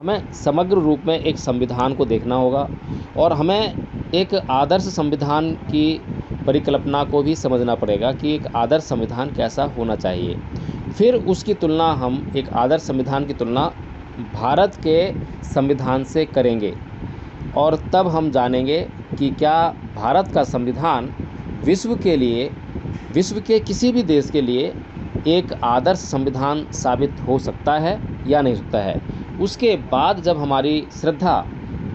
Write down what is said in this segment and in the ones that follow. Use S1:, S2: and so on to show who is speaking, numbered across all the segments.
S1: हमें समग्र रूप में एक संविधान को देखना होगा और हमें एक आदर्श संविधान की परिकल्पना को भी समझना पड़ेगा कि एक आदर्श संविधान कैसा होना चाहिए। फिर उसकी तुलना हम एक आदर्श संविधान की तुलना भारत के संविधान से करेंगे और तब हम जानेंगे कि क्या भारत का संविधान विश्व के लिए, विश्व के किसी भी देश के लिए एक आदर्श संविधान साबित हो सकता है या नहीं हो सकता है। उसके बाद जब हमारी श्रद्धा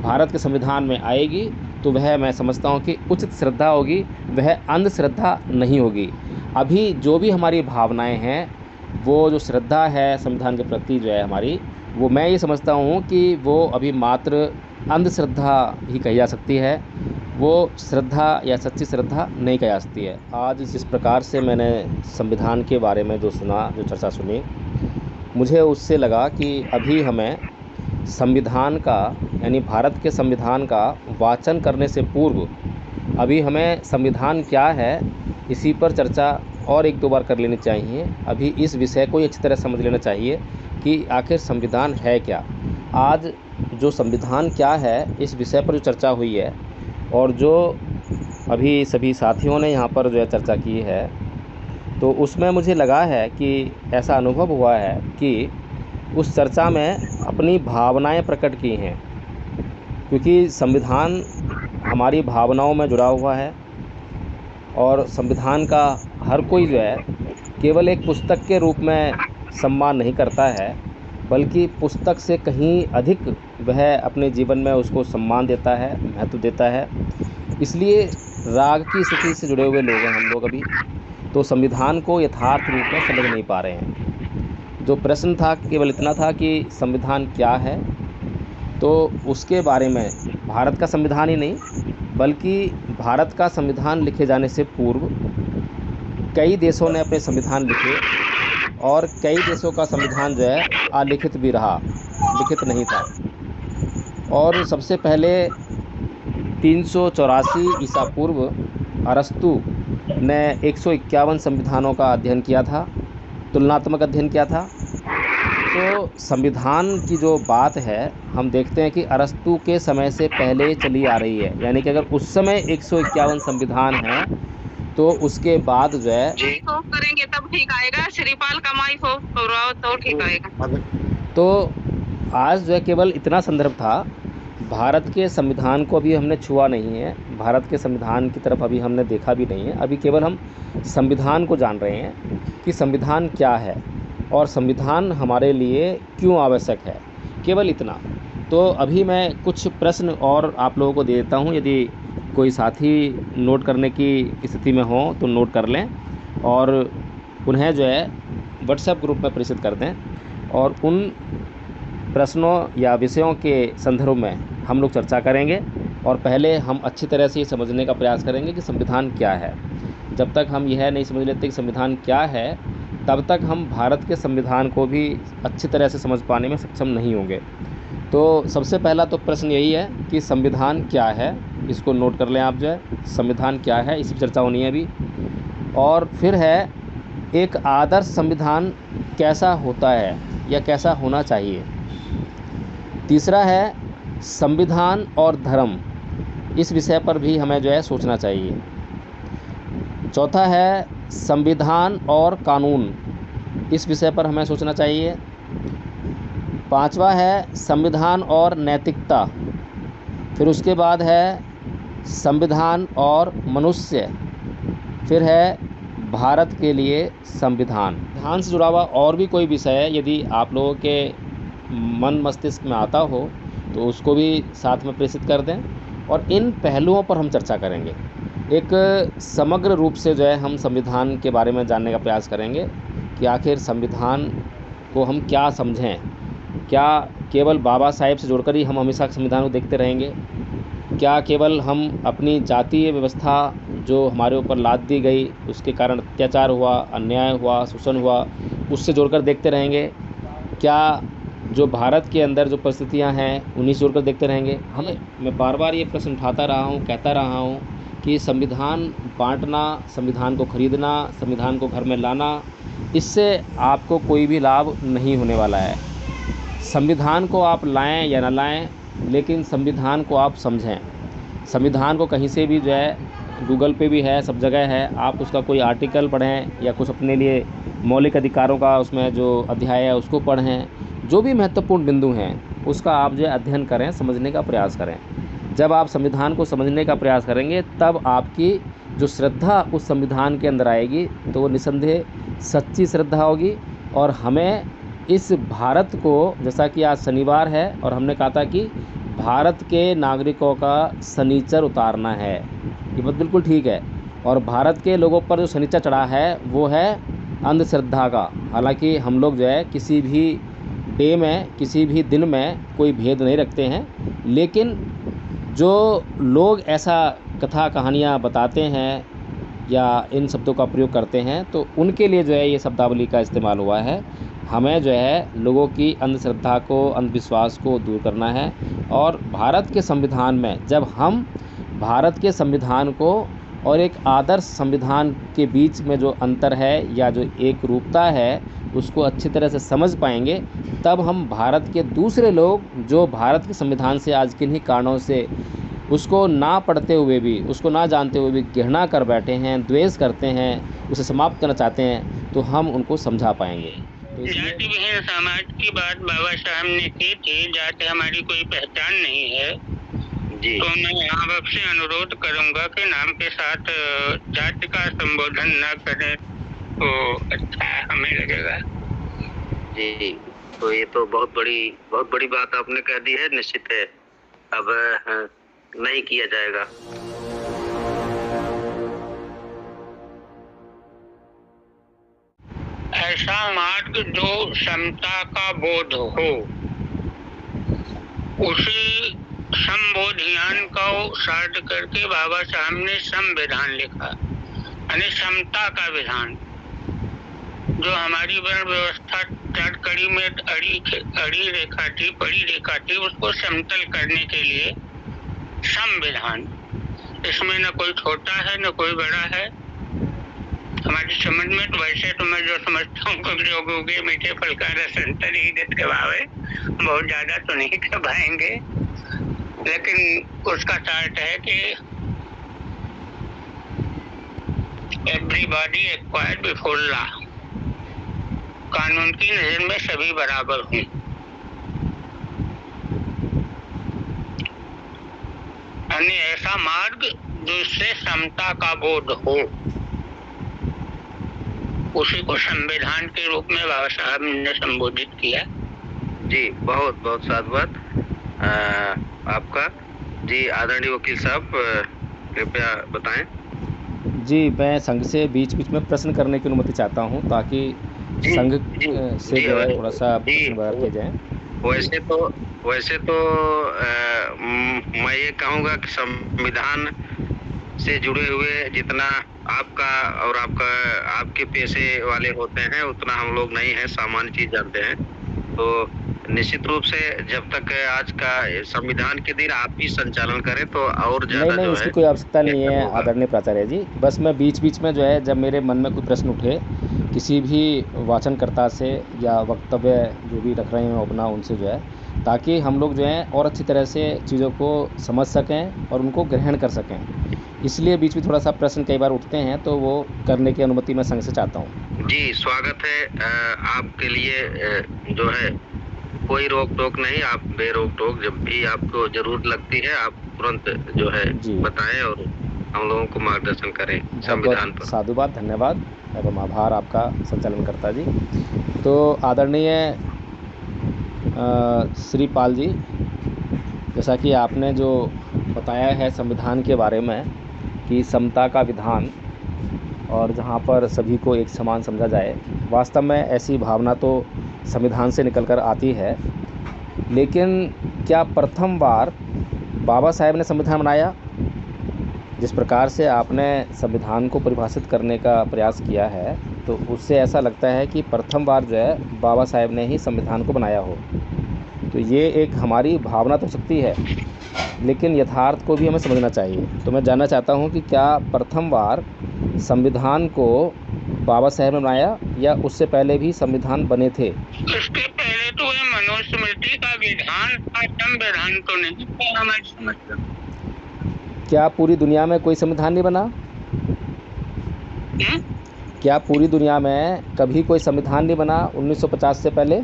S1: भारत के संविधान में आएगी तो वह मैं समझता हूँ कि उचित श्रद्धा होगी, वह अंधश्रद्धा नहीं होगी। अभी जो भी हमारी भावनाएं हैं, वो जो श्रद्धा है संविधान के प्रति जो है हमारी, वो मैं ये समझता हूँ कि वो अभी मात्र अंधश्रद्धा ही कही जा सकती है, वो श्रद्धा या सच्ची श्रद्धा नहीं कही जा सकती है। आज जिस प्रकार से मैंने संविधान के बारे में जो सुना, जो चर्चा सुनी, मुझे उससे लगा कि अभी हमें संविधान का, यानी भारत के संविधान का वाचन करने से पूर्व अभी हमें संविधान क्या है इसी पर चर्चा और एक दो बार कर लेनी चाहिए। अभी इस विषय को अच्छी तरह समझ लेना चाहिए कि आखिर संविधान है क्या। आज जो संविधान क्या है इस विषय पर जो चर्चा हुई है और जो अभी सभी साथियों ने यहाँ पर जो है चर्चा की है, तो उसमें मुझे लगा है कि ऐसा अनुभव हुआ है कि उस चर्चा में अपनी भावनाएं प्रकट की हैं, क्योंकि संविधान हमारी भावनाओं में जुड़ा हुआ है और संविधान का हर कोई जो है केवल एक पुस्तक के रूप में सम्मान नहीं करता है, बल्कि पुस्तक से कहीं अधिक वह अपने जीवन में उसको सम्मान देता है, महत्व देता है। इसलिए राग की स्थिति से जुड़े हुए लोग हैं हम लोग अभी, तो संविधान को यथार्थ रूप में समझ नहीं पा रहे हैं। जो प्रश्न था केवल इतना था कि संविधान क्या है, तो उसके बारे में भारत का संविधान ही नहीं बल्कि भारत का संविधान लिखे जाने से पूर्व कई देशों ने अपने संविधान लिखे और कई देशों का संविधान जो है अलिखित भी रहा, लिखित नहीं था। और सबसे पहले 384 ईसा पूर्व अरस्तु ने 151 संविधानों का अध्ययन किया था, तुलनात्मक अध्ययन किया था। तो संविधान की जो बात है हम देखते हैं कि अरस्तु के समय से पहले चली आ रही है, यानी कि अगर उस समय 151 संविधान है तो उसके बाद जो है
S2: सोच करेंगे तब ठीक आएगा। श्रीपाल कमाई सोच तो ठीक आएगा।
S1: तो आज जो है केवल इतना संदर्भ था, भारत के संविधान को अभी हमने छुआ नहीं है, भारत के संविधान की तरफ अभी हमने देखा भी नहीं है। अभी केवल हम संविधान को जान रहे हैं कि संविधान क्या है और संविधान हमारे लिए क्यों आवश्यक है, केवल इतना। तो अभी मैं कुछ प्रश्न और आप लोगों को दे देता हूँ, यदि कोई साथी नोट करने की स्थिति में हो तो नोट कर लें और उन्हें जो है व्हाट्सएप ग्रुप में प्रेषित कर दें। और उन प्रश्नों या विषयों के संदर्भ में हम लोग चर्चा करेंगे और पहले हम अच्छी तरह से ये समझने का प्रयास करेंगे कि संविधान क्या है। जब तक हम यह नहीं समझ लेते कि संविधान क्या है, तब तक हम भारत के संविधान को भी अच्छी तरह से समझ पाने में सक्षम नहीं होंगे। तो सबसे पहला तो प्रश्न यही है कि संविधान क्या है, इसको नोट कर लें आप जो है, संविधान क्या है, इसी पर चर्चा होनी है अभी। और फिर है एक आदर्श संविधान कैसा होता है या कैसा होना चाहिए। तीसरा है संविधान और धर्म, इस विषय पर भी हमें जो है सोचना चाहिए। चौथा है संविधान और कानून, इस विषय पर हमें सोचना चाहिए। पांचवा है संविधान और नैतिकता। फिर उसके बाद है संविधान और मनुष्य। फिर है भारत के लिए संविधान। संविधान से जुड़ा हुआ और भी कोई विषय है यदि आप लोगों के मन मस्तिष्क में आता हो तो उसको भी साथ में प्रेषित कर दें और इन पहलुओं पर हम चर्चा करेंगे। एक समग्र रूप से जो है हम संविधान के बारे में जानने का प्रयास करेंगे कि आखिर संविधान को हम क्या समझें। क्या केवल बाबा साहेब से जोड़कर ही हम हमेशा संविधान को देखते रहेंगे? क्या केवल हम अपनी जातीय व्यवस्था जो हमारे ऊपर लाद दी गई, उसके कारण अत्याचार हुआ, अन्याय हुआ, शोषण हुआ, उससे जोड़कर देखते रहेंगे? क्या जो भारत के अंदर जो परिस्थितियां हैं उन्हीं से जोड़कर देखते रहेंगे? मैं बार बार ये प्रश्न उठाता रहा हूँ, कहता रहा हूँ कि संविधान बांटना, संविधान को खरीदना, संविधान को घर में लाना, इससे आपको कोई भी लाभ नहीं होने वाला है। संविधान को आप लाएं या ना लाएं, लेकिन संविधान को आप समझें। संविधान को कहीं से भी जो है, गूगल पे भी है, सब जगह है, आप उसका कोई आर्टिकल पढ़ें या कुछ अपने लिए मौलिक अधिकारों का उसमें जो अध्याय है उसको पढ़ें। जो भी महत्वपूर्ण बिंदु हैं उसका आप जो है अध्ययन करें, समझने का प्रयास करें। जब आप संविधान को समझने का प्रयास करेंगे तब आपकी जो श्रद्धा उस संविधान के अंदर आएगी तो वो निसंदेह सच्ची श्रद्धा होगी। और हमें इस भारत को, जैसा कि आज शनिवार है और हमने कहा था कि भारत के नागरिकों का शनिचर उतारना है, ये बात बिल्कुल ठीक है। और भारत के लोगों पर जो शनिचर चढ़ा है वो है अंधश्रद्धा का। हालांकि हम लोग जो है किसी भी डे में, किसी भी दिन में कोई भेद नहीं रखते हैं, लेकिन जो लोग ऐसा कथा कहानियाँ बताते हैं या इन शब्दों का प्रयोग करते हैं तो उनके लिए जो है ये शब्दावली का इस्तेमाल हुआ है। हमें जो है लोगों की अंधश्रद्धा को, अंधविश्वास को दूर करना है। और भारत के संविधान में जब हम भारत के संविधान को और एक आदर्श संविधान के बीच में जो अंतर है या जो एक रूपता है उसको अच्छी तरह से समझ पाएंगे, तब हम भारत के दूसरे लोग जो भारत के संविधान से आज किन्हीं कारणों से उसको ना पढ़ते हुए भी, उसको ना जानते हुए भी घृणा कर बैठे हैं, द्वेष करते हैं, उसे समाप्त करना चाहते हैं, तो हम उनको समझा पाएंगे। तो
S3: जाति विहीन समाज की बात बाबा साहब ने की थी। जाति हमारी कोई पहचान नहीं है जी। तो मैं आप आपसे अनुरोध करूंगा कि नाम के साथ जाति का संबोधन न करें तो अच्छा हमें लगेगा
S4: जी। तो ये तो बहुत बड़ी बात आपने कह दी है। निश्चित है अब नहीं किया जाएगा।
S3: ऐसा मार्ग जो समता का बोध हो, उसी संबोधियान को साध करके बाबा साहब ने संविधान लिखा, यानी समता का विधान। जो हमारी वर्ण व्यवस्था चार कड़ी में अड़ी रेखा थी, बड़ी रेखा थी, उसको समतल करने के लिए संविधान। इसमें न कोई छोटा है न कोई बड़ा है। हमारी समझ में तो वैसे तो मैं जो समझता हूँ कि जोगे मीठे फल का रस अंतर ही दित कबावे, बहुत ज्यादा तो नहीं कबाएंगे, लेकिन उसका चार्ट है कि एवरीबॉडी इक्वल बिफोर लॉ, कानून की नजर में सभी बराबर हूँ। यानी ऐसा मार्ग जिससे समता का बोध हो, उसी को संविधान के रूप में बाबा साहब ने संबोधित किया
S4: जी। बहुत बहुत साधुवाद आपका जी। आदरणीय वकील साहब कृपया बताएं।
S1: जी, मैं संघ से बीच बीच में प्रश्न करने की अनुमति चाहता हूं ताकि संघ से जो है थोड़ा सा प्रश्न बाहर किए जाएं।
S4: वैसे तो मैं ये कहूँगा कि संविधान से जुड़े हुए जितना आपका और आपके पेशे वाले होते हैं उतना हम लोग नहीं है, सामान्य चीज जानते हैं। तो निश्चित रूप से जब तक आज का संविधान के दिन आप ही संचालन करें तो और ज्यादा
S1: नहीं, इसकी कोई आवश्यकता नहीं है आदरणीय प्राचार्य जी। बस मैं बीच बीच में जो है जब मेरे मन में कोई प्रश्न उठे किसी भी वाचनकर्ता से या वक्तव्य जो भी रख रहे हो अपना, उनसे जो है, ताकि हम लोग जो है और अच्छी तरह से चीज़ों को समझ सकें और उनको ग्रहण कर सकें, इसलिए बीच में थोड़ा सा प्रश्न कई बार उठते हैं तो वो करने की अनुमति मैं संघ से चाहता हूँ।
S4: जी, स्वागत है आपके लिए। जो है कोई रोक टोक नहीं, आप बेरोक टोक जब भी आपको जरूरत लगती है आप तुरंत जो है बताएं और हम लोगों को मार्गदर्शन करें संविधान पर।
S1: साधुवाद, धन्यवाद एवं आभार आपका संचालनकर्ता जी। तो आदरणीय श्री पाल जी, जैसा कि आपने जो बताया है संविधान के बारे में कि समता का विधान और जहाँ पर सभी को एक समान समझा जाए, वास्तव में ऐसी भावना तो संविधान से निकलकर आती है, लेकिन क्या प्रथम बार बाबा साहेब ने संविधान बनाया? जिस प्रकार से आपने संविधान को परिभाषित करने का प्रयास किया है तो उससे ऐसा लगता है कि प्रथम बार जो है बाबा साहेब ने ही संविधान को बनाया हो। तो ये एक हमारी भावना तो सकती है, लेकिन यथार्थ को भी हमें समझना चाहिए। तो मैं जानना चाहता हूँ कि क्या प्रथम बार संविधान को बाबा साहेब ने बनाया या उससे पहले भी संविधान बने थे?
S3: उसके पहले तो ये मनुष्य मनुस्मृति का विधान था, संविधान तो नहीं था हमारी समझ में।
S1: क्या पूरी दुनिया में कोई संविधान नहीं बना? क्या पूरी दुनिया में कभी कोई संविधान नहीं बना 1950 से पहले?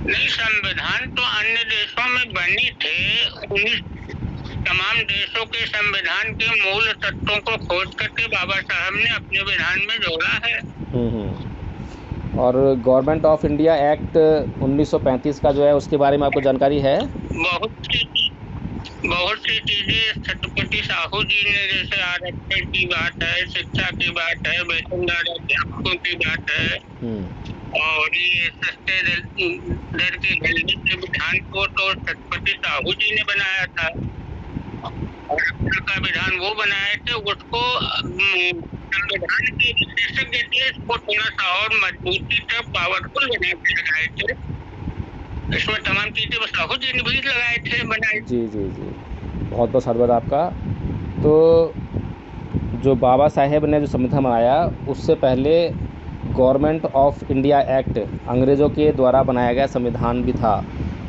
S3: नहीं, संविधान तो अन्य देशों में बने थे। तमाम देशों के संविधान के मूल तत्वों को खोज करके बाबा साहब ने अपने विधान में जोड़ा है।
S1: और गवर्नमेंट ऑफ इंडिया एक्ट 1935 का जो है उसके बारे में आपको जानकारी है?
S3: बहुत सी चीजें छत्रपति साहू जी ने, जैसे आरक्षण की बात है, शिक्षा की बात है, वेतनदार अध्यापकों की बात है, और ये सस्ते दर के गले के विधान को तो छत्रपति साहू जी ने बनाया था। आरक्षण का विधान वो बनाए थे, उसको संविधान के विशेषज्ञ थे, इसको थोड़ा सा और मजबूती से पावरफुल बना के लगाए थे। इसमें तमाम चीजें साहू जी ने भी लगाए थे, बनाए।
S1: जी जी जी, बहुत बहुत धन्यवाद आपका। तो जो बाबा साहेब ने जो संविधान बनाया उससे पहले गवर्नमेंट ऑफ इंडिया एक्ट अंग्रेज़ों के द्वारा बनाया गया संविधान भी था,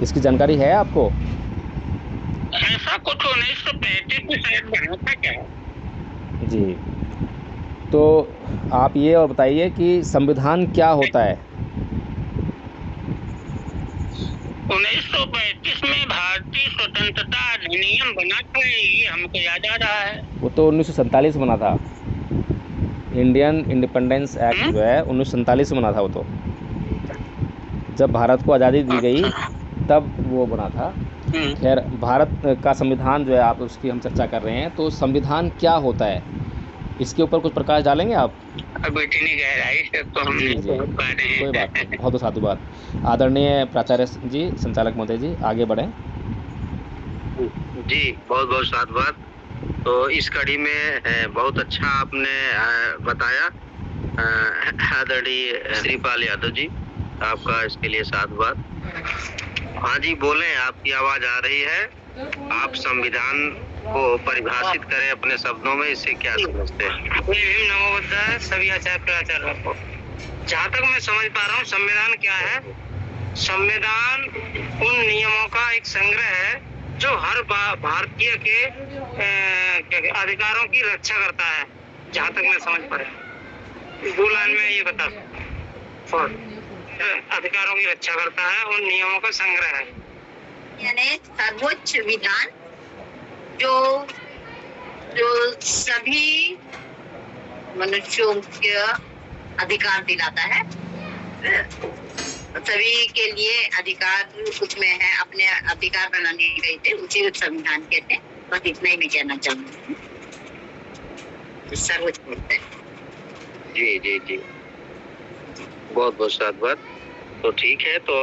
S1: इसकी जानकारी है आपको?
S3: ऐसा कुछ 1935 में शायद बना था क्या?
S1: जी, तो आप ये और बताइए कि संविधान क्या होता है?
S3: 1935 में भारतीय स्वतंत्रता अधिनियम बना था, ये हमको याद आ रहा है।
S1: वो तो 1947 बना था। इंडियन इंडिपेंडेंस एक्ट जो है 1947 में बना था। वो तो जब भारत को आज़ादी दी गई तब वो बना था। खैर, भारत का संविधान जो है आप उसकी हम चर्चा कर रहे हैं, तो संविधान क्या होता है इसके ऊपर कुछ प्रकाश डालेंगे आप?
S3: अब इतनी गहराई से तो हम नहीं पहुंच पा रहे हैं।
S1: कोई बात नहीं, बहुत साधुवाद। आदरणीय प्राचार्य जी, संचालक महोदय जी, आगे बढ़ें।
S4: जी, बहुत बहुत साधुवाद। तो इस कड़ी में बहुत अच्छा आपने बताया आदरणीय श्रीपाल यादव जी, आपका इसके लिए साधुवाद। हाँ जी, बोलें, आपकी आवाज आ रही है। आप संविधान को परिभाषित करें अपने शब्दों में, इससे क्या समझते हैं?
S3: नमो बुद्धाय सभी आचार्य प्राचार्य को। जहाँ तक मैं समझ पा रहा हूँ, संविधान क्या है? संविधान उन नियमों का एक संग्रह है जो हर भारतीय के अधिकारों की रक्षा करता है। जहाँ तक मैं समझ पा रहा हूँ, 2 लाइन में ये बता, अधिकारों की रक्षा करता है, उन नियमों का संग्रह है।
S2: यानी सर्वोच्च विधान जो सभी मनुष्यों के अधिकार दिलाता है, सभी के लिए अधिकार उसमें है, अपने अधिकार बनाने गए थे, उसी संविधान कहते हैं। बस इतना ही मैं कहना चाहूँगी। सर्वोच्च होता है।
S4: जी जी जी, बहुत बहुत साधुवाद। तो ठीक है, तो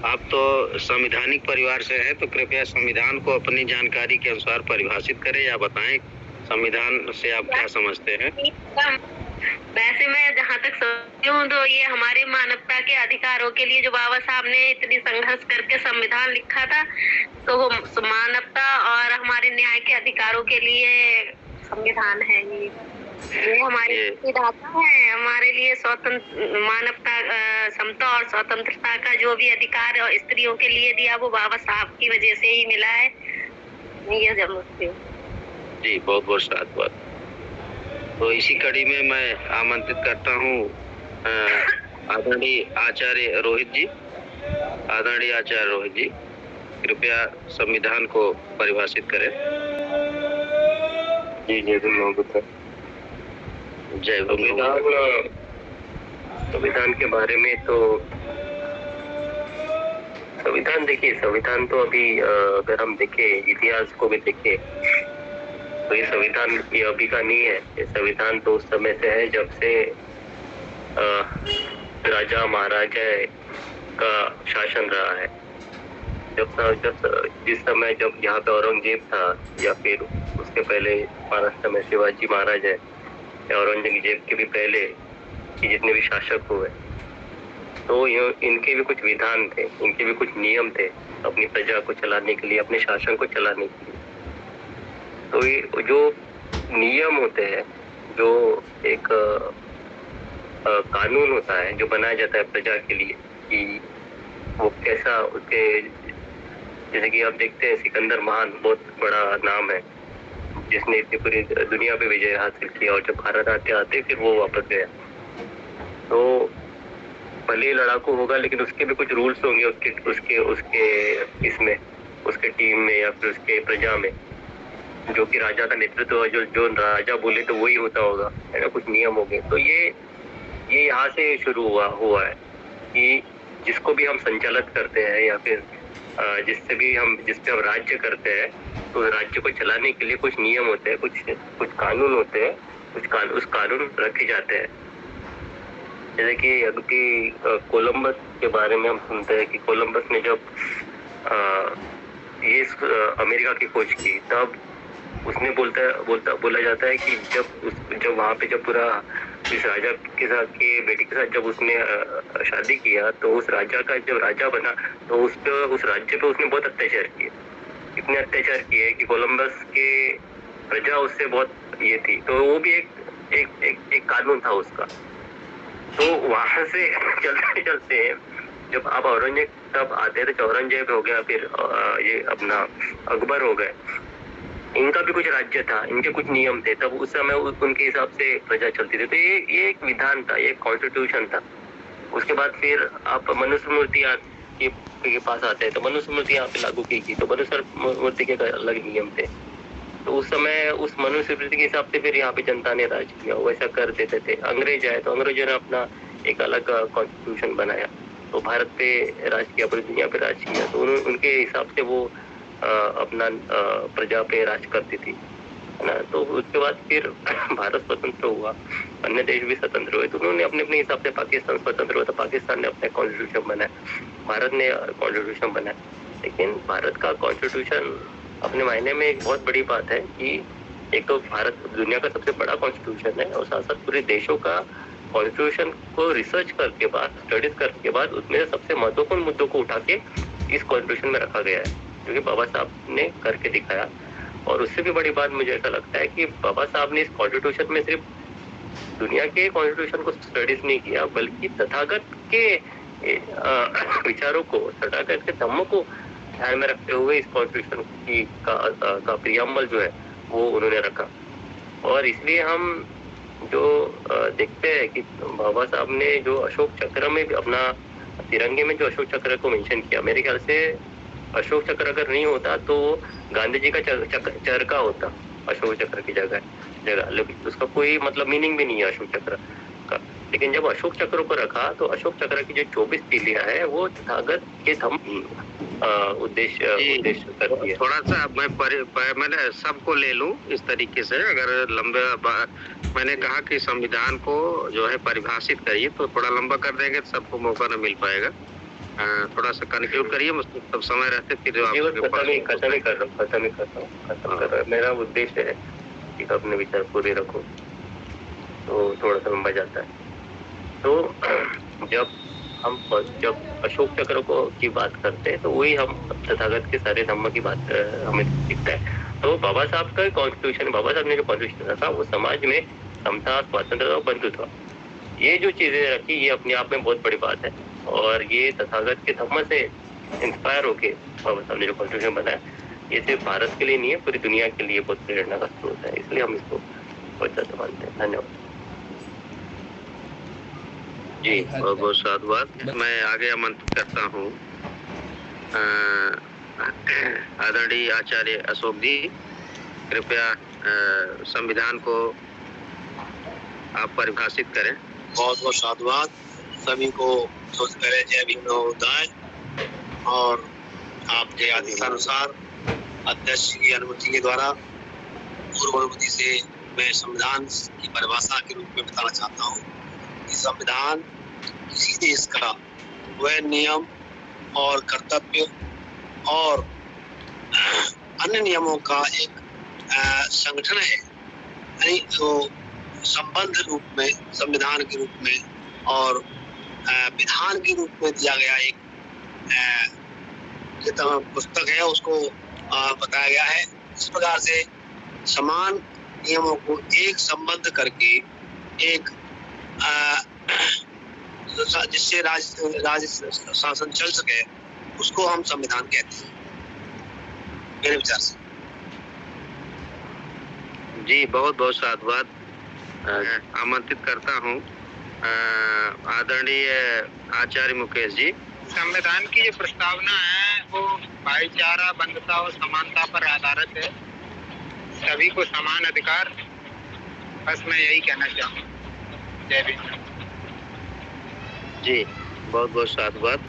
S4: आप तो संवैधानिक परिवार से हैं, तो कृपया संविधान को अपनी जानकारी के अनुसार परिभाषित करें या बताएं संविधान से आप क्या समझते हैं।
S5: वैसे मैं जहाँ तक समझती हूँ तो ये हमारे मानवता के अधिकारों के लिए जो बाबा साहब ने इतनी संघर्ष करके संविधान लिखा था, तो वो मानवता और हमारे न्याय के अधिकारों के लिए संविधान है। ये हमारे दाता है, हमारे लिए स्वतंत्र मानवता, समता और स्वतंत्रता का जो भी अधिकार और स्त्रियों के लिए दिया, वो बाबा साहब की वजह से ही मिला है। ये समझती हूँ।
S4: जी, बहुत बहुत साधुवाद। तो इसी कड़ी में मैं आमंत्रित करता हूँ आदरणीय आचार्य रोहित जी। आदरणीय आचार्य रोहित जी, कृपया संविधान को परिभाषित करें।
S6: जी जय भीम।
S4: जय भीम।
S6: संविधान के बारे में तो संविधान देखिए, संविधान तो अभी अगर हम देखें, इतिहास को भी देखें, तो ये संविधान ये अभी का नहीं है। ये संविधान तो उस समय से है जब से राजा महाराजा का शासन रहा है। जिस समय जब यहाँ पे औरंगजेब था, या फिर उसके पहले महाराष्ट्र में शिवाजी महाराज है, या औरंगजेब के भी पहले कि जितने भी शासक हुए, तो इनके भी कुछ विधान थे, इनके भी कुछ नियम थे अपनी प्रजा को चलाने के लिए, अपने शासन को चलाने के लिए। तो ये जो नियम होते हैं, जो एक कानून होता है जो बनाया जाता है प्रजा के लिए कि वो कैसा उसके, जैसे कि आप देखते हैं सिकंदर महान बहुत बड़ा नाम है जिसने इतनी पूरी दुनिया पे विजय हासिल किया, और जब भारत आते फिर वो वापस गया। तो भले ही लड़ाकू होगा लेकिन उसके भी कुछ रूल्स होंगे उसके उसके उसके इसमें, उसके टीम में या फिर उसके प्रजा में, जो कि राजा का नेतृत्व, जो जो राजा बोले तो वही होता होगा, है ना, कुछ नियम होंगे। तो ये यहाँ से शुरू हुआ है कि जिसको भी हम संचालित करते हैं या फिर जिस पे हम राज्य करते हैं, तो राज्य को चलाने के लिए कुछ नियम होते हैं, कुछ कानून होते हैं, उस कानून रखे जाते हैं। जैसे कि अभी कोलंबस के बारे में हम सुनते हैं कि कोलंबस ने जब ये अमेरिका की खोज की, तब उसने बोला जाता है कि जब वहाँ पे जब पूरा इस राजा के साथ के बेटी के साथ जब उसने शादी किया, तो उस राजा का जब राजा बना तो उस राज्य पे उसने बहुत अत्याचार किए, इतने अत्याचार किए कि कोलंबस के प्रजा उससे बहुत ये थी। तो वो भी एक कानून था उसका। तो वहां से चलते जब आप औरंगजेब तब आते थे, औरंगजेब हो गया, फिर ये अपना अकबर हो गए, इनका भी कुछ राज्य था, इनके कुछ नियम थे, तब उस समय उनके हिसाब से प्रजा चलती थी। तो ये एक विधान था, ये कॉन्स्टिट्यूशन था। उसके बाद फिर आप मनुस्मृति के पास आते हैं, तो मनुस्मृति यहाँ पे लागू की गई, तो मनुस्मृति के अलग नियम थे। तो उस समय उस मनुस्मृति के हिसाब से फिर यहाँ पे जनता ने राज किया, वैसा कर देते थे। अंग्रेज आए तो अंग्रेजों ने अपना एक अलग कॉन्स्टिट्यूशन बनाया, तो भारत पे राज किया, पूरी दुनिया पे राज किया। तो उनके हिसाब से वो अपना प्रजा पे राज करती थी, है ना। तो उसके बाद फिर भारत स्वतंत्र हुआ, अन्य देश भी स्वतंत्र हुए, तो उन्होंने अपने अपने हिसाब से, पाकिस्तान स्वतंत्र हुआ तो पाकिस्तान ने अपना कॉन्स्टिट्यूशन बनाया, भारत ने कॉन्स्टिट्यूशन बनाया। लेकिन भारत का कॉन्स्टिट्यूशन अपने मायने में एक बहुत बड़ी बात है कि एक तो भारत दुनिया का सबसे बड़ा कॉन्स्टिट्यूशन है, और साथ साथ पूरे देशों का कॉन्स्टिट्यूशन को रिसर्च करके बाद, स्टडीज करके बाद, उसमें सबसे महत्वपूर्ण मुद्दों को उठा के इस कॉन्स्टिट्यूशन में रखा गया है, जो कि बाबा साहब ने करके दिखाया। और उससे भी बड़ी बात मुझे ऐसा लगता है कि बाबा साहब ने इस कॉन्स्टिट्यूशन में सिर्फ दुनिया के कॉन्स्टिट्यूशन को स्टडीज नहीं किया, बल्कि तथागत के विचारों को, तथागत के धम्म को ध्यान में रखते हुए इस कॉन्स्टिट्यूशन की का प्रियम्बल जो है वो उन्होंने रखा। और इसलिए हम जो देखते हैं कि बाबा साहब ने जो अशोक चक्र में भी अपना तिरंगे में जो अशोक चक्र को मेंशन किया, मेरे ख्याल से अशोक चक्र अगर नहीं होता तो गांधी जी का चरखा होता अशोक चक्र की जगह, लेकिन उसका कोई मतलब मीनिंग भी नहीं है अशोक चक्र का। लेकिन जब अशोक चक्र को रखा तो अशोक चक्र की जो 24 तीलियां है वो तथागत के उद्देश्य करती है।
S4: थोड़ा सा मैंने सबको ले लूं इस तरीके से, अगर लंबे मैंने कहा कि संविधान को जो है परिभाषित करिए, तो थोड़ा लंबा कर देंगे तो सबको मौका न मिल पाएगा। थोड़ा सा कंक्लूड करिए, तब समय रहते फिर
S6: खत्म ही कर रहा हूँ। मेरा उद्देश्य है कि अपने विचार पूरे रखो, तो थोड़ा सा लंबा जाता है। तो जब अशोक चक्र की बात करते हैं तो वही हम तथागत के सारे धम्म की बात हमें दिखता है। तो बाबा साहब का कॉन्स्टिट्यूशन, बाबा साहब ने जो कॉन्स्टिट्यूशन रखा वो समाज में समता, स्वातंत्रता और बंधुत्व, ये जो चीजें रखी, ये अपने आप में बहुत बड़ी बात है। और ये तथागत के धम्म से इंस्पायर होके बाबा साहब ने जो कॉन्स्टिट्यूशन बनाया, ये सिर्फ भारत के लिए नहीं है, पूरी दुनिया के लिए बहुत प्रेरणा का स्रोत है, इसलिए हम इसको बहुत ज्यादा मानते हैं। धन्यवाद
S4: जी, बहुत बहुत साधुवाद। मैं आगे आमंत्रित करता हूँ आदरणीय आचार्य अशोक जी, कृपया संविधान को आप परिभाषित करें।
S7: बहुत बहुत साधुवाद सभी को, जय भीम नमोदाय। और आपके आदेशानुसार अध्यक्ष की अनुमति के द्वारा पूर्व अनुमति से मैं संविधान की परिभाषा के रूप में बताना चाहता हूँ कि संविधान किसी देश का वह नियम और कर्तव्य और अन्य नियमों का एक संगठन है, यानी जो संबंध रूप में, संविधान के रूप में और विधान के रूप में दिया गया एक पुस्तक है, उसको बताया गया है। इस प्रकार से समान नियमों को एक संबद्ध करके एक जिससे राज्य शासन चल सके, उसको हम संविधान कहते हैं, मेरे विचार से।
S4: जी बहुत बहुत साधुवाद। आमंत्रित करता हूँ आदरणीय आचार्य मुकेश जी।
S3: संविधान की जो प्रस्तावना है वो भाईचारा, बंधुता और समानता पर आधारित है। सभी को समान अधिकार, बस मैं यही कहना चाहूँगा। जय भीम।
S4: जी बहुत बहुत साधुवाद।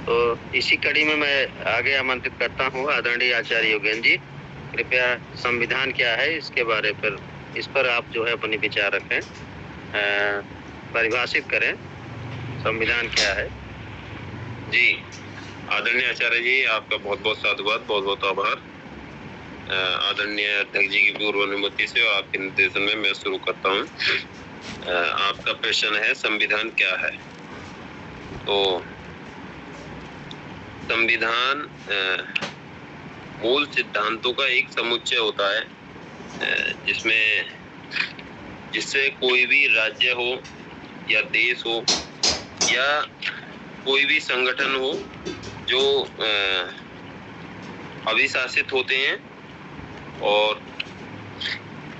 S4: तो इसी कड़ी में मैं आगे आमंत्रित करता हूँ आदरणीय आचार्य योगेन जी। कृपया संविधान क्या है इसके बारे पर, इस पर आप जो है अपने विचार रखें, परिभाषित करें संविधान क्या है।
S8: जी आदरणीय आचार्य जी, आपका बहुत बहुत साधुवाद, बहुत बहुत आभार। आदरणीय अध्यक्ष जी की पूर्व अनुमति से और आपके निर्देशन में मैं शुरू करता हूँ। आपका प्रश्न है संविधान क्या है। तो संविधान मूल सिद्धांतों का एक समुच्चय होता है, जिससे कोई भी राज्य हो या देश हो या कोई भी संगठन हो जो अभिशासित होते हैं और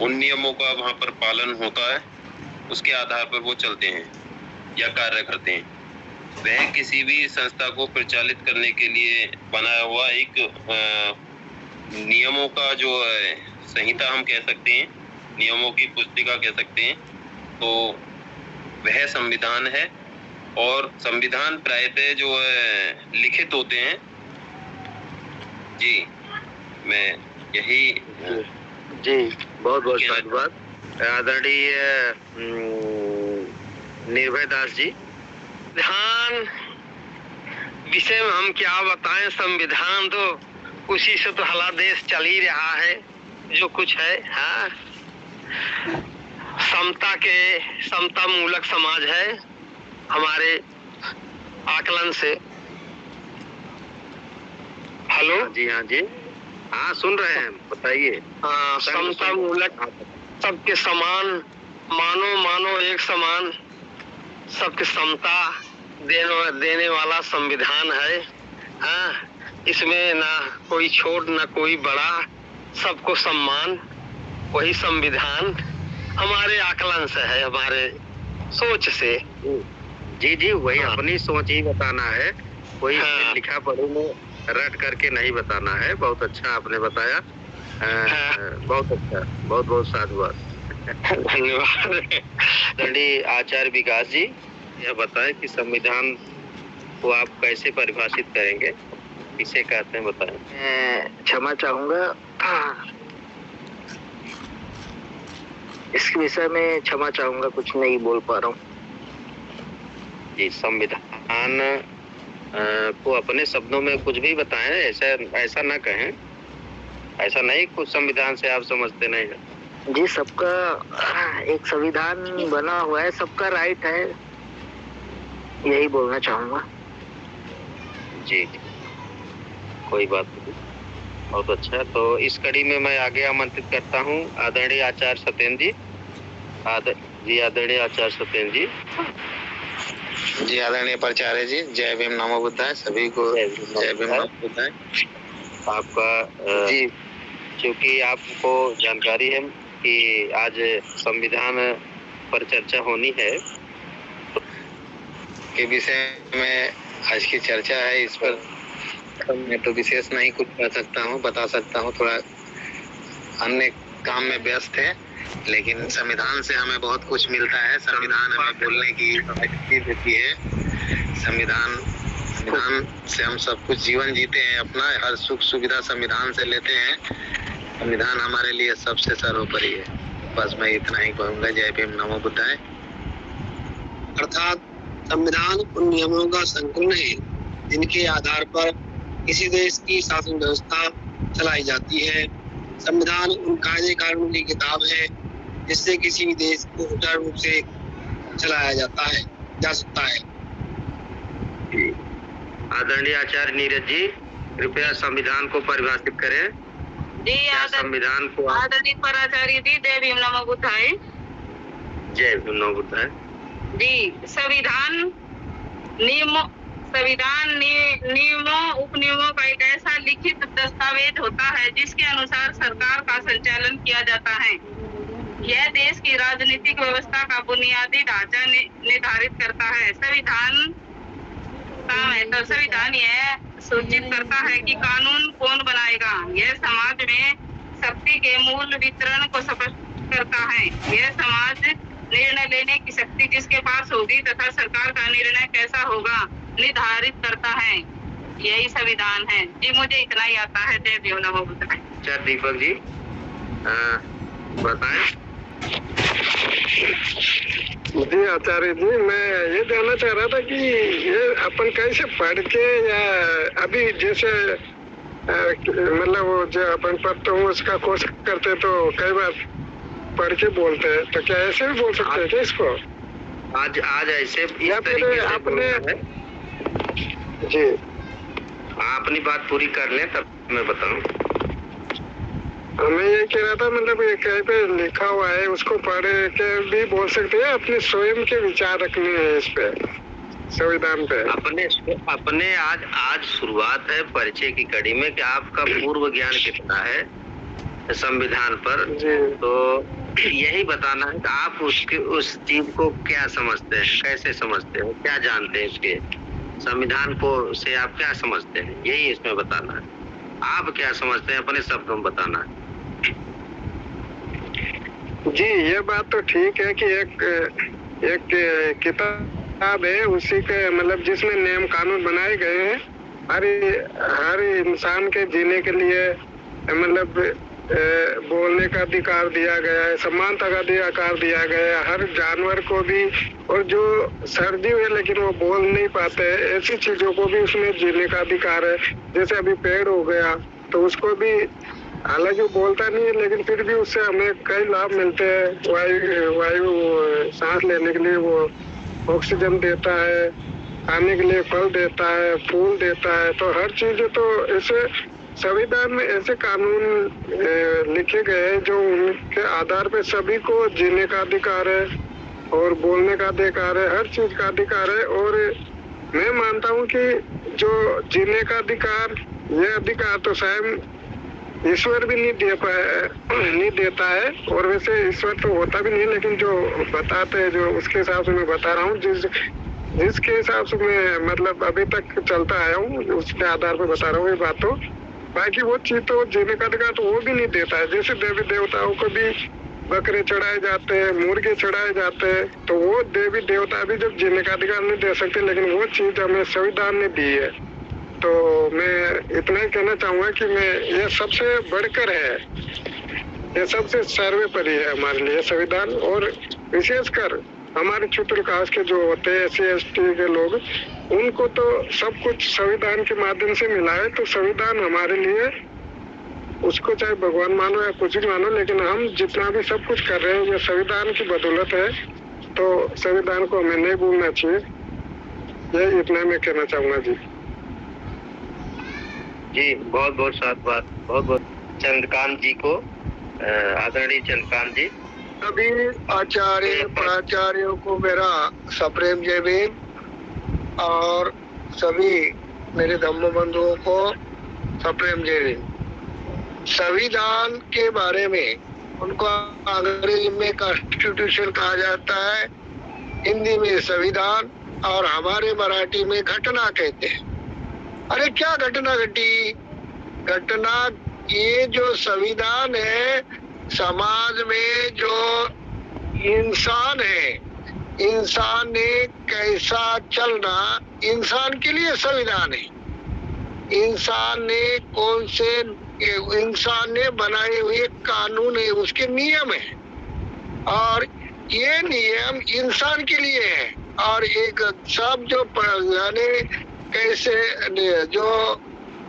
S8: उन नियमों का वहाँ पर पालन होता है, उसके आधार पर वो चलते हैं या कार्य करते हैं। वह किसी भी संस्था को परिचालित करने के लिए बनाया हुआ एक नियमों का जो संहिता हम कह सकते हैं, नियमों की पुस्तिका कह सकते हैं, तो वह संविधान है। और संविधान प्रायतः जो लिखित होते हैं। जी मैं यही
S4: जी बहुत बहुत धन्यवाद। आदरणीय निर्भय दास जी।
S9: संविधान विषय में हम क्या बताएं, संविधान तो उसी से तो हला देश चल ही रहा है जो कुछ है। हाँ, समता मूलक समाज है हमारे आकलन से। हेलो
S4: जी हाँ जी हाँ सुन रहे हैं, बताइए।
S9: हाँ, समता मूलक, सबके समान, मानो एक समान, सबके समता देने वाला संविधान है। हाँ, इसमें ना कोई छोट ना कोई बड़ा, सबको सम्मान। वही संविधान हमारे आकलन से है, हमारे सोच से।
S4: जी वही अपनी सोच ही बताना है, कोई लिखा पढ़े में रट करके नहीं बताना है। बहुत अच्छा आपने बताया, बहुत अच्छा, बहुत बहुत साधुवाद।
S9: धन्यवाद।
S4: आचार्य विकास जी, यह बताएं कि संविधान को आप कैसे परिभाषित करेंगे, किसे कहते हैं बताएं।
S10: क्षमा चाहूंगा, इस विषय में क्षमा चाहूंगा, कुछ नहीं बोल पा रहा हूँ।
S4: जी संविधान को अपने शब्दों में कुछ भी बताएं, ऐसा ना कहें, ऐसा नहीं कुछ संविधान से आप समझते नहीं है।
S10: जी सबका एक संविधान बना हुआ है, सबका राइट है, यही बोलना चाहूंगा।
S4: जी कोई बात नहीं, बहुत अच्छा। तो इस कड़ी में मैं आगे आमंत्रित करता हूँ आदरणीय आचार्य सत्येंद्र जी। आदरणीय आचार्य सत्येंद्र जी।
S11: जी आदरणीय प्राचार्य जी, जय भीम नमो बुद्धाय। सभी को जय भीम नमो बुद्धाय।
S4: आपका जी, क्योंकि आपको जानकारी है कि आज संविधान पर चर्चा होनी है
S11: के विषय में आज की चर्चा है, इस पर मैं तो विशेष नहीं कुछ कह सकता हूँ, बता सकता हूँ, थोड़ा अन्य काम में व्यस्त है, लेकिन संविधान से हमें बहुत कुछ मिलता है। संविधान हमें बोलने की शक्ति देती है। संविधान से हम सब कुछ जीवन जीते हैं, अपना हर सुख सुविधा संविधान से लेते हैं। संविधान हमारे लिए सबसे सर्वोपरि है। बस मैं इतना ही कहूँगा। जय भीम नमो बुद्धाय।
S7: अर्थात संविधान उन नियमों का संकलन है जिनके आधार पर किसी देश की शासन व्यवस्था चलाई जाती है। संविधान उन कायदे कानून की किताब है जिससे किसी भी देश को सुचारू रूप से चलाया जा सकता है।
S4: आदरणीय आचार्य नीरज जी, कृपया संविधान को परिभाषित करें।
S5: जी
S4: संविधान को
S5: आदरणीय प्राचार्य जी, जय भीम नमो बुद्धाय।
S4: जय भीम नमो बुद्धाय।
S5: जी, नियमों उपनियमों का एक ऐसा लिखित दस्तावेज होता है जिसके अनुसार सरकार का संचालन किया जाता है। यह देश की राजनीतिक व्यवस्था का बुनियादी ढांचा निर्धारित करता है। संविधान यह सूचित करता है कि कानून कौन बनाएगा। यह समाज में शक्ति के मूल वितरण को स्पष्ट करता है। यह समाज निर्णय लेने की शक्ति जिसके पास होगी तथा सरकार का निर्णय कैसा होगा निर्धारित करता है। यही संविधान है। जी, मुझे इतना ही आता है। जय देव नमो बुद्धाय।
S4: अच्छा दीपक जी बताएं।
S9: जी आचार्य जी, मैं ये जानना चाह रहा था कि ये अपन कैसे पढ़ के, या अभी जैसे मतलब वो जो अपन पढ़ते हो उसका कोर्स करते तो कई बार पढ़ के बोलते हैं, तो क्या ऐसे भी बोल सकते हैं क्या इसको?
S4: आज ऐसे
S9: या फिर आपने जी
S4: अपनी बात पूरी कर लें तब मैं बताऊं।
S9: मैं ये कह रहा था, मतलब ये कहीं पे लिखा हुआ है उसको पढ़ के भी बोल सकते हैं, अपने स्वयं के विचार रखने हैं इस पे, संविधान पे।
S4: अपने आज शुरुआत है परिचय की कड़ी में कि आपका पूर्व ज्ञान कितना है संविधान पर, तो यही बताना है कि आप उस चीज को क्या समझते हैं, कैसे समझते हैं, क्या जानते हैं, इसके संविधान को से आप क्या समझते हैं, यही इसमें बताना है। आप क्या समझते हैं अपने शब्दों में बताना है।
S9: जी ये बात तो ठीक है कि एक किताब है, उसी के मतलब जिसमें नियम कानून बनाए गए हैं हर इंसान के जीने के लिए, मतलब बोलने का अधिकार दिया गया है, समानता का अधिकार दिया गया है हर जानवर को भी, और जो सर्दी है लेकिन वो बोल नहीं पाते ऐसी चीजों को भी उसमें जीने का अधिकार है। जैसे अभी पेड़ हो गया तो उसको भी, हालांकि वो बोलता नहीं है लेकिन फिर भी उससे हमें कई लाभ मिलते हैं। वायु सांस लेने के लिए वो ऑक्सीजन देता है, खाने के लिए फल देता है, फूल देता है। तो हर चीज तो ऐसे संविधान में ऐसे कानून लिखे गए हैं जो उनके आधार पे सभी को जीने का अधिकार है और बोलने का अधिकार है, हर चीज का अधिकार है। और मैं मानता हूँ कि जो जीने का अधिकार, ये अधिकार तो स्वयं ईश्वर भी नहीं देता है, और वैसे ईश्वर तो होता भी नहीं, लेकिन जो बताते हैं, जो उसके हिसाब से मैं बता रहा हूँ, जिसके हिसाब से मैं मतलब अभी तक चलता आया हूँ उसके आधार पर बता रहा हूँ ये बात। तो बाकी वो चीज तो जीने का अधिकार तो वो भी नहीं देता है। जैसे देवी देवताओं को भी बकरे चढ़ाए जाते हैं, मुर्गे चढ़ाए जाते हैं, तो वो देवी देवता भी जब जीने का अधिकार नहीं दे सकते, लेकिन वो चीज हमें संविधान ने दी है। तो मैं इतना ही कहना चाहूंगा कि मैं ये सबसे बढ़कर है, ये सबसे सर्वोपरि है हमारे लिए संविधान। और विशेषकर हमारे क्षेत्र कास्ट के जो होते हैं SC/ST के लोग, उनको तो सब कुछ संविधान के माध्यम से मिला है। तो संविधान हमारे लिए, उसको चाहे भगवान मानो या कुछ भी मानो, लेकिन हम जितना भी सब कुछ कर रहे हैं ये संविधान की बदौलत है। तो संविधान को हमें नहीं भूलना चाहिए। ये इतना मैं कहना चाहूंगा जी।
S4: जी बहुत बहुत साधुवाद, बहुत बहुत चंद्रकांत जी को, आदरणीय चंद्रकांत जी।
S12: सभी आचार्य प्राचार्यों को मेरा सप्रेम जय भीम, और सभी मेरे धम्म बंधुओं को सप्रेम जय भीम। संविधान के बारे में उनको अंग्रेजी में कॉन्स्टिट्यूशन कहा जाता है, हिंदी में संविधान, और हमारे मराठी में घटना कहते हैं। अरे क्या घटना घटी? घटना ये जो संविधान है, समाज में जो इंसान है, इंसान ने कैसा चलना, इंसान के लिए संविधान है। इंसान ने कौन से, इंसान ने बनाए हुए कानून है, उसके नियम है, और ये नियम इंसान के लिए है। और एक सब जो यानी कैसे जो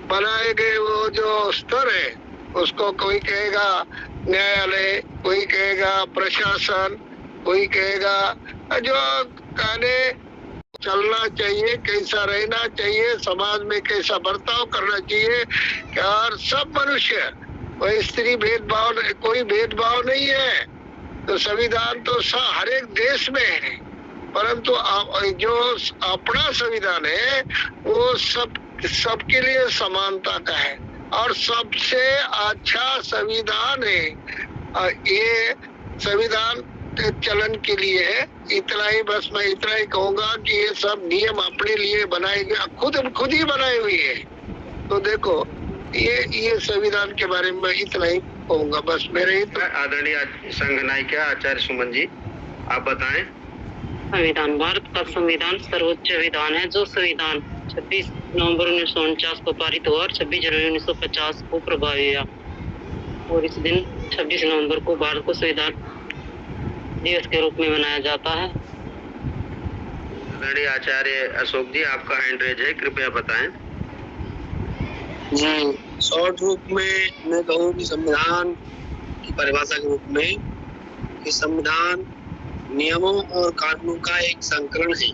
S12: बनाए गए वो जो स्तर है, उसको कोई कहेगा न्यायालय, कोई कहेगा प्रशासन, कोई कहेगा जो कहने चलना चाहिए, कैसा रहना चाहिए, समाज में कैसा बर्ताव करना चाहिए। और सब मनुष्य, कोई स्त्री भेदभाव, कोई भेदभाव नहीं है। तो संविधान तो हर एक देश में है, परंतु जो अपना संविधान है वो सबके लिए समानता का है और सबसे अच्छा संविधान है। ये संविधान चलन के लिए है। इतना ही, बस मैं इतना ही कहूंगा कि ये सब नियम अपने लिए बनाए गए, खुद ही बनाए हुए है। तो देखो ये संविधान के बारे में इतना ही कहूंगा, बस मेरे ही।
S4: आदरणीय संघ नायिका आचार्य सुमन जी, आप बताएं।
S13: संविधान, भारत का संविधान सर्वोच्च विधान है। जो संविधान 26 नवंबर 1949 को पारित हुआ और 26 जनवरी 1950 को प्रभावी हुआ और इस दिन 26 नवंबर को भारत को संविधान दिवस के रूप में मनाया जाता है।
S4: आदरणीय आचार्य अशोक जी, आपका हैंड रेज है, कृपया बताएं।
S7: जी, शॉर्ट रूप में मैं कहूँ कि संविधान की परिभाषा के रूप में कि संविधान नियमों और कानूनों का एक संकलन है।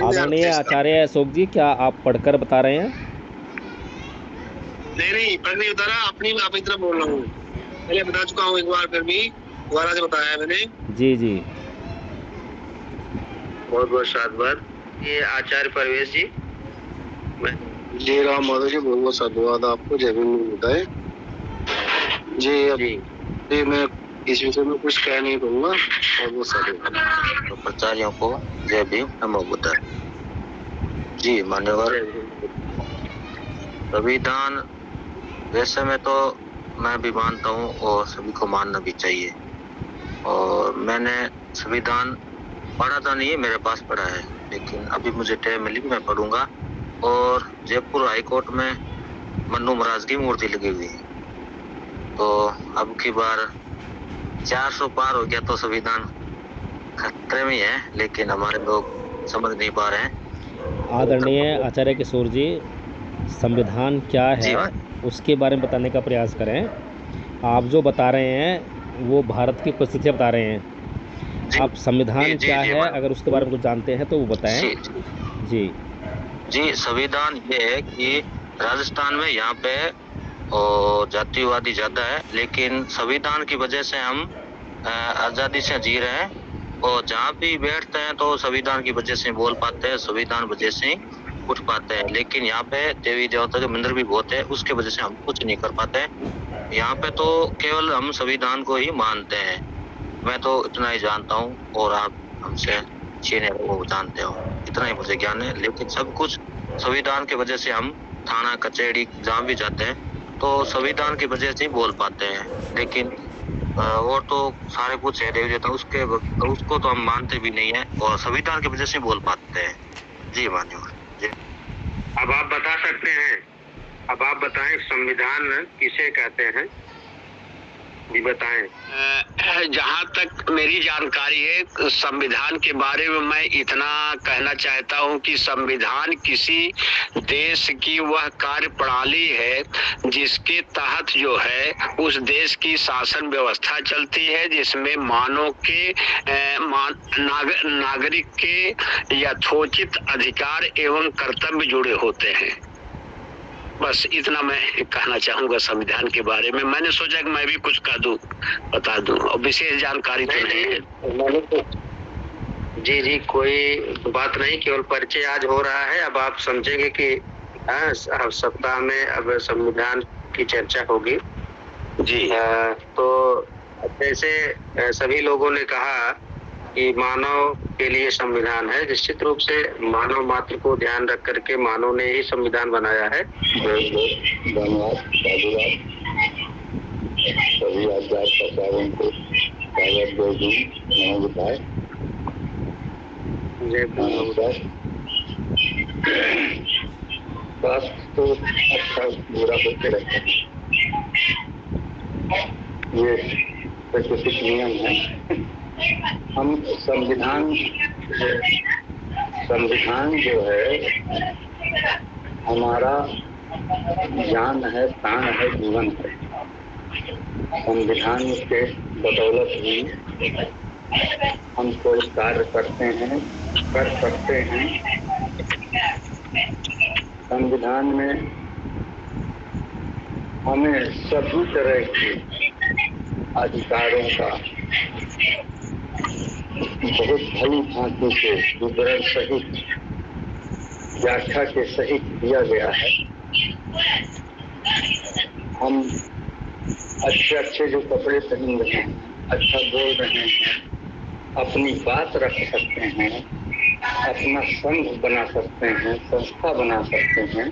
S1: आदरणीय आचार्य अशोक जी, क्या आप पढ़कर बता रहे हैं?
S7: नहीं, पढ़ नहीं बता रहा, अपनी आप इतना बोल रहा हूँ। पहले बता चुका हूँ एक बार, फिर भी दोबारा से बताया मैंने। जी।
S4: बहुत बहुत साधुवाद। ये आचार्य परवेश जी।
S12: जी राम माधव जी, बहुत बहुत साधुवाद आपको। जय भीम बताए जी। अभी मैं इस विषय में कुछ कह नहीं दूंगा। बहुत बहुत साधुवाद।
S11: तो प्राचार्यों को जय भीम, नमो बुद्धाय। जी मान्यवर, संविधान वैसे में तो मैं भी मानता हूँ और सभी को मानना भी चाहिए। और मैंने संविधान पढ़ा तो नहीं है, मेरे पास पढ़ा है, लेकिन अभी मुझे टाइम मिली मैं पढ़ूंगा। और जयपुर हाई कोर्ट में मन्नू महाराज की मूर्ति लगी हुई है, तो अब की बार 400 पार हो गया तो संविधान खतरे में है, लेकिन हमारे लोग समझ नहीं पा रहे हैं।
S1: आदरणीय आचार्य किशोर जी, संविधान क्या है उसके बारे में बताने का प्रयास करें। आप जो बता रहे हैं वो भारत की परिस्थितियाँ बता रहे हैं। आप संविधान क्या है, अगर उसके बारे में कुछ जानते हैं तो वो बताएं। जी,
S11: संविधान ये है कि राजस्थान में यहाँ पे जातिवादी ज्यादा है, लेकिन संविधान की वजह से हम आज़ादी से जी रहे हैं और जहाँ भी बैठते हैं तो संविधान की वजह से बोल पाते हैं, संविधान वजह से उठ पाते हैं। लेकिन यहाँ पे देवी देवता के मंदिर भी बहुत है, उसके वजह से हम कुछ नहीं कर पाते हैं। यहाँ पे तो केवल हम संविधान को ही मानते हैं। मैं तो इतना ही जानता हूँ और आप हमसे छीने वो जानते हो, इतना ही मुझे ज्ञान है। लेकिन सब कुछ संविधान की वजह से हम थाना कचहरी जहाँ भी जाते हैं तो संविधान की वजह से ही बोल पाते हैं। लेकिन और तो सारे कुछ है देवी देवता, उसको तो हम मानते भी नहीं है और संविधान की वजह से बोल पाते हैं। जी मान्यवर जी।
S4: अब आप बता सकते हैं, अब आप बताएं संविधान किसे कहते हैं, जी बताएं।
S9: जहाँ तक मेरी जानकारी है संविधान के बारे में, मैं इतना कहना चाहता हूँ कि संविधान किसी देश की वह कार्य प्रणाली है जिसके तहत जो है उस देश की शासन व्यवस्था चलती है, जिसमें मानव के नागरिक के यथोचित अधिकार एवं कर्तव्य जुड़े होते हैं। बस इतना मैं कहना चाहूंगा संविधान के बारे में। मैंने सोचा कि मैं भी कुछ कह दूं, बता दूं, और विशेष जानकारी तो नहीं है।
S4: जी, कोई बात नहीं, केवल परिचय आज हो रहा है। अब आप समझेंगे कि सप्ताह में अब संविधान की चर्चा होगी।
S9: जी।
S4: तो जैसे सभी लोगों ने कहा कि मानव के लिए संविधान है, निश्चित रूप से मानव मात्र को ध्यान रख करके मानव ने ही संविधान बनाया है।
S14: धन्यवाद, साधुवाद। सभी आचार्य प्रचारों को बताए। बस तो अच्छा बुरा होते रहते हैं, ये प्रकृतिक नियम है। हम संविधान जो है हमारा जान है, प्राण है, जीवन है। संविधान के बदौलत ही हम कोई कार्य करते हैं, कर सकते हैं। संविधान में हमें सभी तरह के अधिकारों का बहुत भली भांति से विवरण सहित व्याख्या के सहित दिया गया है। हम अच्छे अच्छे जो कपड़े पहन रहे हैं, अच्छा बोल रहे हैं, अपनी बात रख सकते हैं, अपना संघ बना सकते हैं, संस्था बना सकते हैं,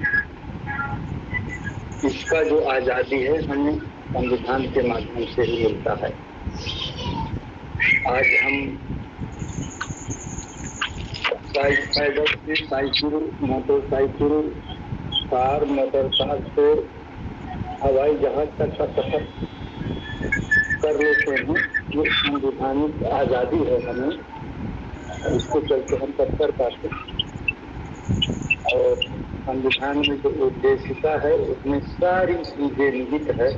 S14: इसका जो आज़ादी है हमें संविधान के माध्यम से ही मिलता है। आज हम पैदल से cycle, motorcycle, car, motor car से हवाई जहाज तक का सफर कर लेते हैं। ये संविधानिक आज़ादी है हमें, इसको चलते हम सब कर पाते हैं। और संविधान में जो उद्देशिका है उसमें सारी चीजें निहित है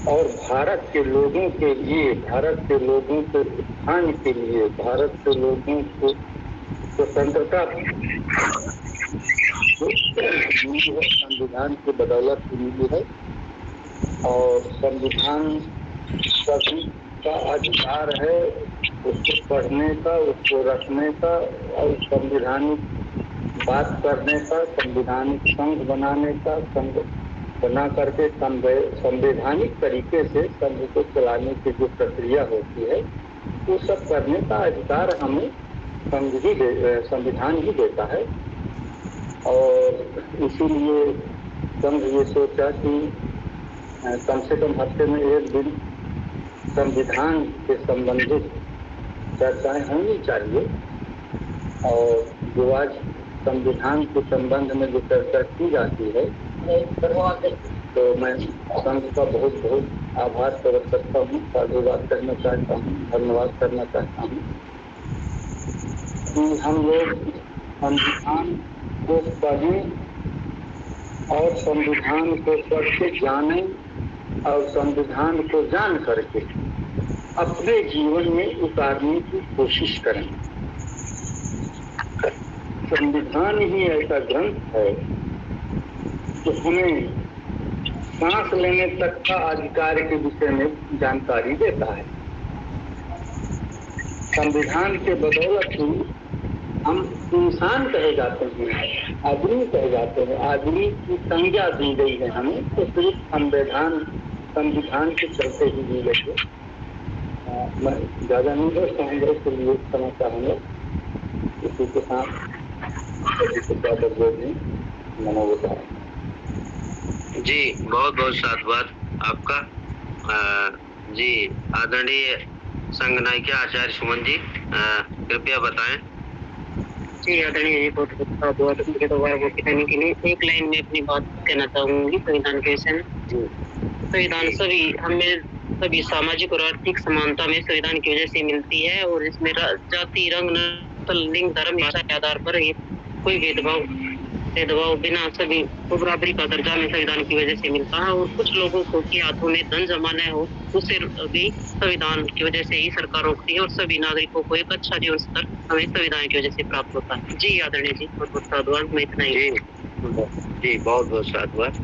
S14: और भारत के लोगों के लिए, भारत के लोगों के उत्थान के लिए, भारत के लोगों को स्वतंत्रता संविधान की बदौलत मिली है। और संविधान सभी का अधिकार है उसको पढ़ने का, उसको रखने का और संविधानिक बात करने का, संविधानिक संघ बनाने का, संघ बना करके संवैधानिक तरीके से संघ को चलाने की जो प्रक्रिया होती है वो सब करने का अधिकार हमें संविधान ही देता है। और इसीलिए संघ ये सोचा कि कम से कम हफ्ते में एक दिन संविधान से संबंधित चर्चाएं होनी चाहिए। और जो आज संविधान के संबंध में जो चर्चा की जाती है तो मैं संघ का बहुत बहुत आभार प्रकट करता हूँ, साधुवाद करना चाहता हूँ, धन्यवाद करना चाहता हूँ कि हम लोग संविधान को पढ़ें और संविधान को पढ़ के जानें और संविधान को जान करके अपने जीवन में उतारने की कोशिश करें। संविधान ही ऐसा ग्रंथ है जो हमें सांस लेने तक का अधिकार के विषय में जानकारी देता है। संविधान के बदौलत ही हम इंसान कहे जाते हैं, आदमी कहे जाते हैं, आदमी की संज्ञा दी गई है हमें, तो सिर्फ संविधान के चलते ही दी गई है। मैं ज़्यादा नहीं बोल पाऊंगा, इसलिए क्षमा चाहूँगा। इसी के साथ
S4: जी बहुत बहुत साधुवाद आपका। जी आदरणीय संघ नायिका आचार्य सुमन जी कृपया बताएं।
S13: जी आदरणीय जी बहुत बहुत साधुवाद मुझे दोबारा वो कहने के लिए। एक लाइन में अपनी बात कहना चाहूंगी संविधान के विषय में। संविधान सभी हमें सभी सामाजिक और आर्थिक समानता में संविधान की वजह से मिलती है और इसमें जाति, रंग, नस्ल, लिंग, धर्म, भाषा के आधार पर कोई भेदभाव बिना सभी को बराबरी का दर्जा में संविधान की वजह से मिलता है। और कुछ लोगों को के हाथों में धन जमाना हो उसे भी संविधान की वजह से ही सरकार रोकती है और सभी नागरिकों को एक अच्छा जीवन स्तर हमें संविधान की वजह से प्राप्त होता है। जी आदरणीय जी बहुत बहुत साधुवाद। मैं इतना ही।
S4: जी बहुत बहुत साधुवाद।